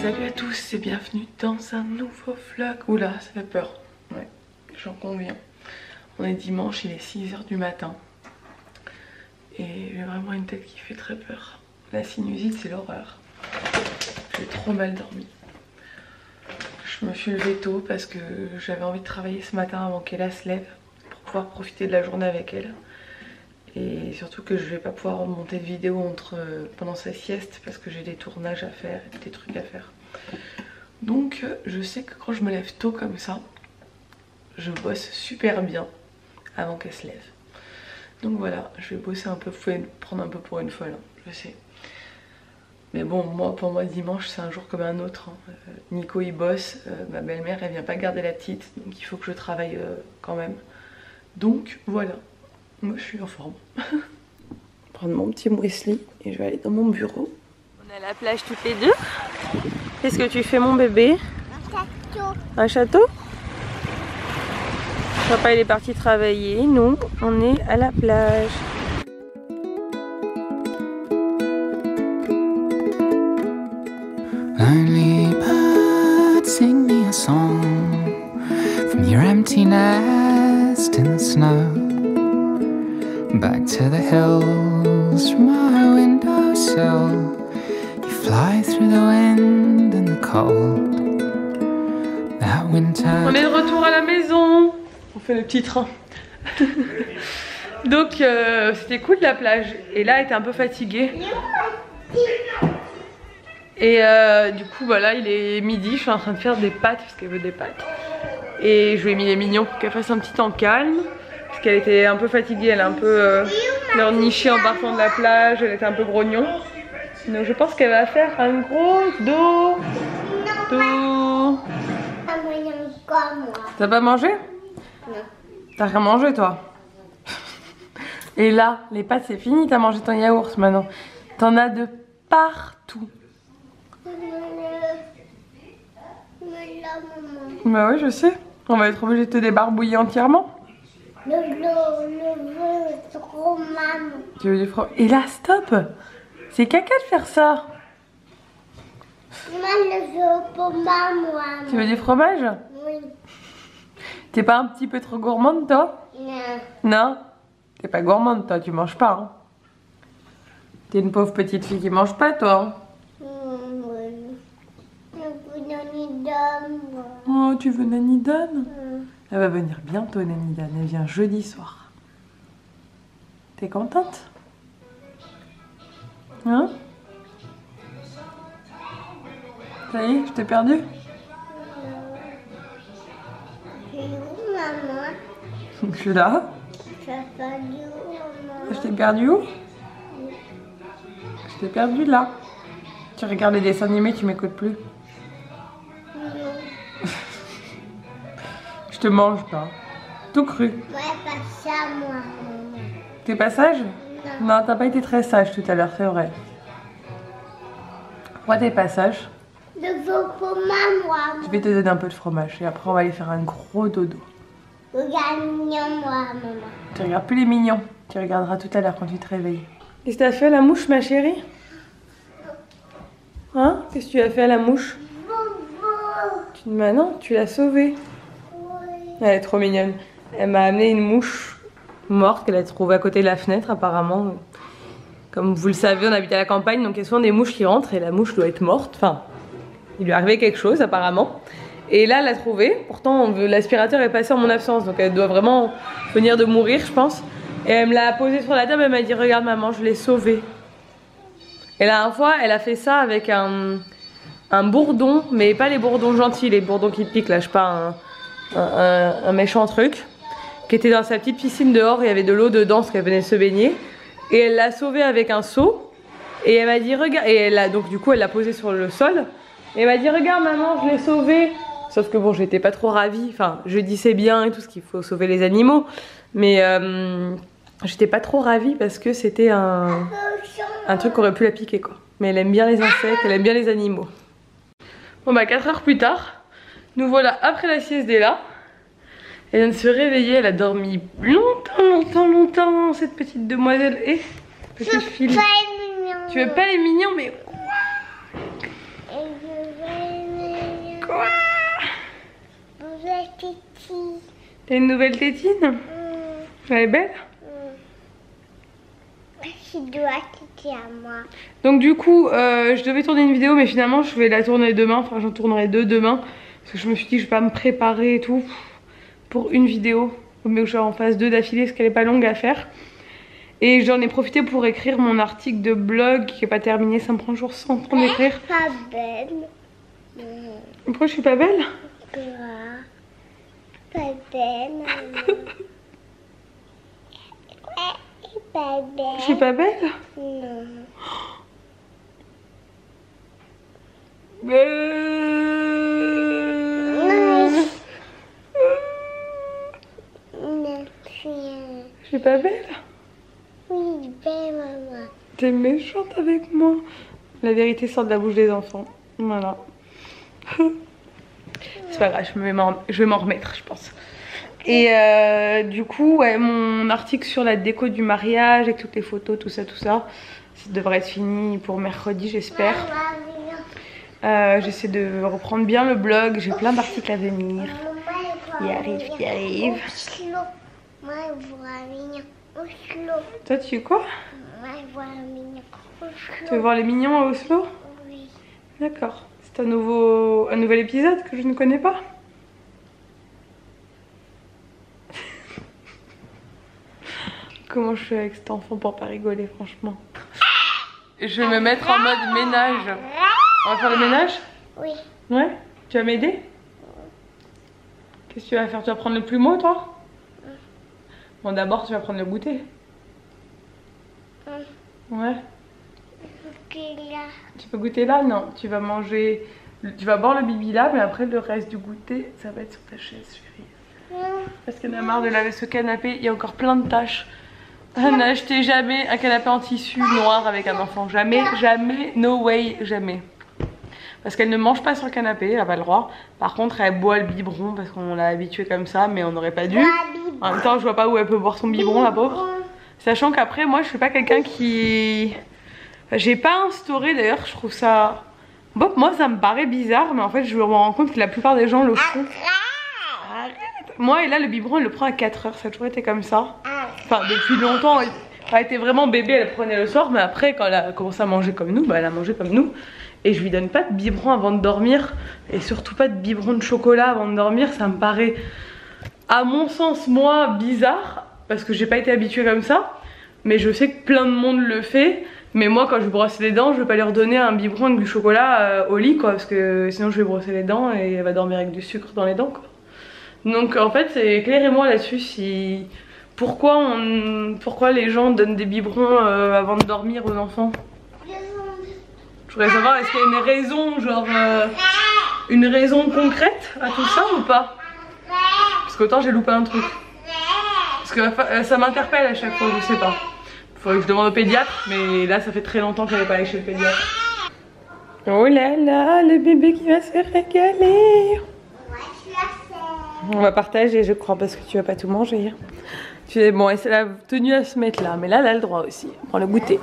Salut à tous et bienvenue dans un nouveau vlog. Oula, ça fait peur. Ouais, j'en conviens. On est dimanche, il est 6 h du matin. Et j'ai vraiment une tête qui fait très peur. La sinusite, c'est l'horreur. J'ai trop mal dormi. Je me suis levée tôt parce que j'avais envie de travailler ce matin avant qu'Ella se lève pour pouvoir profiter de la journée avec elle. Et surtout que je vais pas pouvoir monter de vidéo pendant sa sieste parce que j'ai des tournages à faire et des trucs à faire. Donc je sais que quand je me lève tôt comme ça, je bosse super bien avant qu'elle se lève. Donc voilà, je vais bosser un peu, vous pouvez prendre un peu pour une folle, hein, je sais. Mais bon, pour moi dimanche c'est un jour comme un autre. Hein. Nico il bosse, ma belle-mère elle vient pas garder la petite, donc il faut que je travaille quand même. Donc voilà. Moi je suis en forme. Prendre mon petit muesli et je vais aller dans mon bureau. On est à la plage toutes les deux. Qu'est-ce que tu fais mon bébé? Un château. Un château? Papa il est parti travailler, nous on est à la plage. Lonely bird, sing me a song from your empty nest in the snow. Back to the hills from my windowsill. You fly through the wind and the cold. That winter. On est de retour à la maison. On fait le petit train. Donc c'était cool la plage. Et là elle était un peu fatiguée. Et du coup voilà, il est midi, je suis en train de faire des pâtes parce qu'elle veut des pâtes. Et je lui ai mis les mignons pour qu'elle fasse un petit temps calme. Parce qu'elle était un peu fatiguée, elle a un peu pleurniché en partant de la plage, elle était un peu grognon. Donc je pense qu'elle va faire un gros dos. T'as pas mangé? Non. T'as rien mangé toi? Et là, les pâtes c'est fini, t'as mangé ton yaourt maintenant. T'en as de partout. Bah oui je sais, on va être obligé de te débarbouiller entièrement. Le fromage. Tu veux du fromage? Et là stop, c'est caca de faire ça. Moi le fromage moi. Tu veux du fromage? Oui. T'es pas un petit peu trop gourmande toi? Non. Non? T'es pas gourmande toi, tu manges pas hein? T'es une pauvre petite fille qui mange pas toi hein? Oh, tu veux Nanny Dan? Elle va venir bientôt Nanny Dan, elle vient jeudi soir. T'es contente? Hein? Ça y est, je t'ai perdu? C'est où maman? Je suis là. T'as perdu où maman? Je t'ai perdu où? Je t'ai perdu là. Tu regardes les dessins animés, tu m'écoutes plus. Je te mange pas. Tout cru. Ouais, pas ça moi maman. T'es pas sage? Non. Non, t'as pas été très sage tout à l'heure, c'est vrai. Pourquoi t'es pas sage? Le fromage moi. Je vais te donner un peu de fromage et après on va aller faire un gros dodo. Regarde mignon moi maman. Tu regardes plus les mignons. Tu regarderas tout à l'heure quand tu te réveilles. Qu'est-ce que t'as fait à la mouche ma chérie? Hein? Qu'est-ce que tu as fait à la mouche? Bah non, tu l'as sauvée. Elle est trop mignonne. Elle m'a amené une mouche morte qu'elle a trouvée à côté de la fenêtre apparemment. Comme vous le savez, on habite à la campagne, donc il y a souvent des mouches qui rentrent et la mouche doit être morte. Enfin, il lui est arrivé quelque chose apparemment. Et là, elle l'a trouvée. Pourtant, l'aspirateur est passé en mon absence, donc elle doit vraiment venir de mourir, je pense. Et elle me l'a posée sur la table, elle m'a dit « Regarde maman, je l'ai sauvée ». Et la dernière fois, elle a fait ça avec un bourdon, mais pas les bourdons gentils, les bourdons qui te piquent, là, je sais pas, un méchant truc, qui était dans sa petite piscine dehors, il y avait de l'eau dedans parce qu'elle venait se baigner. Et elle l'a sauvé avec un seau. Et elle m'a dit regarde, et elle a, donc du coup elle l'a posé sur le sol. Et elle m'a dit regarde maman, je l'ai sauvé. Sauf que bon, j'étais pas trop ravie, enfin je dis c'est bien et tout, ce qu'il faut sauver les animaux. Mais j'étais pas trop ravie parce que c'était un truc qui aurait pu la piquer quoi. Mais elle aime bien les insectes, elle aime bien les animaux. Bon bah 4 heures plus tard, nous voilà après la sieste d'Ella. Elle vient de se réveiller, elle a dormi longtemps, cette petite demoiselle. Et petite fille. Tu veux pas les mignons, mais... Et je vais T'as une nouvelle tétine? Elle est belle? Tu dois quitter à moi. Donc du coup, je devais tourner une vidéo, mais finalement je vais la tourner demain. Enfin, j'en tournerai 2 demain. Parce que je me suis dit que je vais pas me préparer et tout pour une vidéo. Mais je en fasse 2 d'affilée parce qu'elle est pas longue à faire. Et j'en ai profité pour écrire mon article de blog qui est pas terminé. Ça me prend toujours 100 ans d'écrire. Pas belle. Pourquoi je suis pas belle? Pas belle. Pas belle. Je suis pas belle? Non. Je suis pas belle? Oui, belle maman. T'es méchante avec moi. La vérité sort de la bouche des enfants. Voilà. C'est pas grave, je vais m'en remettre, je pense. Et du coup, ouais, mon article sur la déco du mariage avec toutes les photos, tout ça, ça devrait être fini pour mercredi, j'espère. J'essaie de reprendre bien le blog, j'ai plein d'articles à venir. Il arrive. Toi, tu es quoi? Tu veux voir les mignons à Oslo? Oui. D'accord. C'est un nouvel épisode que je ne connais pas. Comment je fais avec cet enfant pour pas rigoler, franchement? Je vais me mettre en mode ménage. On va faire le ménage? Oui. Ouais? Tu vas m'aider? Qu'est-ce que tu vas faire? Tu vas prendre le plumeau, toi? Bon, d'abord, tu vas prendre le goûter. Ouais. Tu peux goûter là? Non, tu vas manger... Tu vas boire le bibi là, mais après le reste du goûter, ça va être sur ta chaise, chérie. Parce qu'elle en a marre de laver ce canapé, il y a encore plein de tâches. N'achetez jamais un canapé en tissu noir avec un enfant. Jamais, jamais, no way, jamais. Parce qu'elle ne mange pas sur le canapé, elle n'a pas le droit. Par contre, elle boit le biberon parce qu'on l'a habituée comme ça, mais on n'aurait pas dû. En même temps, je vois pas où elle peut boire son biberon, la pauvre. Sachant qu'après, moi, je suis pas quelqu'un qui... J'ai pas instauré, d'ailleurs, je trouve ça... Bon, moi, ça me paraît bizarre, mais en fait, je me rends compte que la plupart des gens le font. Arrête. Moi, et là, le biberon, elle le prend à 4 heures, ça a toujours été comme ça. Enfin, depuis longtemps, elle était vraiment bébé, elle prenait le soir, mais après, quand elle a commencé à manger comme nous, bah, elle a mangé comme nous. Et je lui donne pas de biberon avant de dormir, et surtout pas de biberon de chocolat avant de dormir, ça me paraît, à mon sens, moi, bizarre, parce que j'ai pas été habituée comme ça, mais je sais que plein de monde le fait. Mais moi, quand je brosse les dents, je vais pas leur donner un biberon avec du chocolat au lit, quoi, parce que sinon je vais brosser les dents et elle va dormir avec du sucre dans les dents, quoi. Donc en fait, éclairez-moi là-dessus si... Pourquoi les gens donnent des biberons avant de dormir aux enfants? Je voudrais savoir, est-ce qu'il y a une raison, genre une raison concrète à tout ça ou pas? Parce qu'autant j'ai loupé un truc. Parce que ça m'interpelle à chaque fois, je sais pas. Faudrait que je demande au pédiatre, mais là ça fait très longtemps qu'elle n'est pas allée chez le pédiatre. Oh là là, le bébé qui va se régaler. On va partager, je crois, parce que tu vas pas tout manger. Bon, c'est la tenue à se mettre là, mais là elle a le droit aussi. On prend le goûter.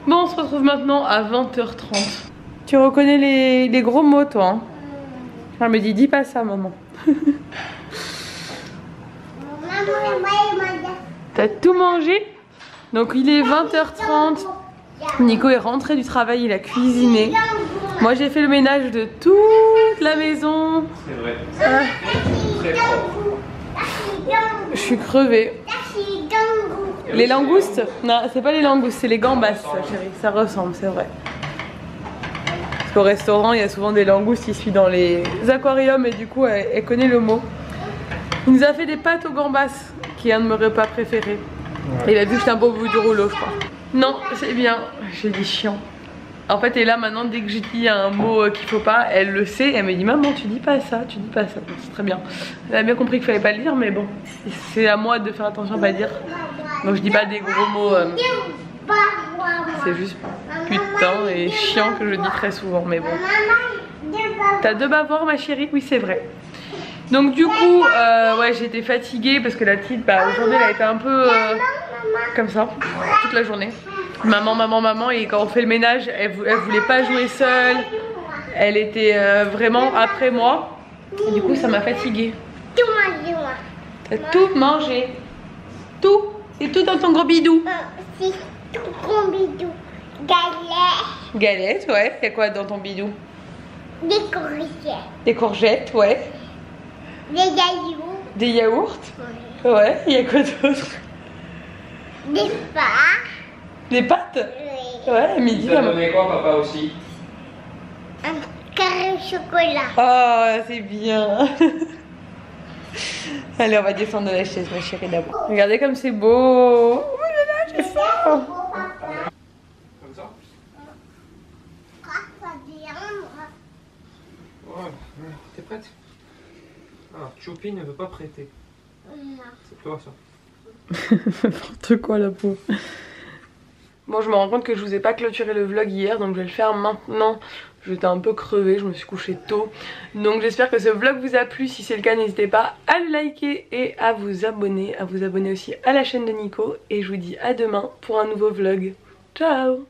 Bon, on se retrouve maintenant à 20h30. Tu reconnais les gros mots, toi, hein? Elle me dit, dis pas ça, maman. T'as tout mangé? Donc il est 20h30. Nico est rentré du travail, il a cuisiné. Moi j'ai fait le ménage de toute la maison. C'est vrai. Très propre. Je suis crevée. Les langoustes? Non, c'est pas les langoustes, c'est les gambas, chérie. Ça ressemble, c'est vrai. Parce qu'au restaurant, il y a souvent des langoustes ici dans les aquariums et du coup, elle connaît le mot. Il nous a fait des pâtes aux gambas, qui est un de mes repas préférés. Ouais. Il a vu que j'étais un beau bout du rouleau, je crois. Non, c'est bien. J'ai dit chiant. En fait, et là maintenant, dès que j'ai dit un mot qu'il faut pas, elle le sait. Elle me dit, maman, tu dis pas ça, tu dis pas ça. C'est très bien. Elle a bien compris qu'il fallait pas le dire, mais bon, c'est à moi de faire attention à pas le dire. Donc je dis pas des gros mots. C'est juste putain et chiant que je dis très souvent, mais bon. T'as 2 bavoirs, ma chérie? Oui, c'est vrai. Donc du coup, ouais, j'étais fatiguée parce que la petite, bah, aujourd'hui, elle a été un peu comme ça, toute la journée. Maman, maman, maman, et quand on fait le ménage, elle voulait pas jouer seule. Elle était vraiment après moi. Et du coup ça m'a fatiguée. Tout manger, moi. T'as tout mangé. Tout. C'est tout dans ton gros bidou. C'est tout mon bidou. Galette, Galette, ouais. Y'a quoi dans ton bidou? des courgettes, Des courgettes, ouais. des yaourts, Des yaourts. Ouais. Y'a quoi d'autre? des pâtes. Des pâtes. Oui. Ouais, à midi. Il t'a donné quoi, papa aussi? Un carré au chocolat. Oh, c'est bien. Allez, on va descendre de la chaise, ma chérie, d'abord. Regardez comme c'est beau. Oh là là, j'ai faim. Comme ça? Ça vient, moi. Ouais, t'es prête? Ah, Choupi ne veut pas prêter. Non. C'est toi ça. N'importe quoi, la peau. Bon, je me rends compte que je vous ai pas clôturé le vlog hier, donc je vais le faire maintenant. J'étais un peu crevée, je me suis couchée tôt. Donc j'espère que ce vlog vous a plu. Si c'est le cas, n'hésitez pas à le liker et à vous abonner. À vous abonner aussi à la chaîne de Nico. Et je vous dis à demain pour un nouveau vlog. Ciao!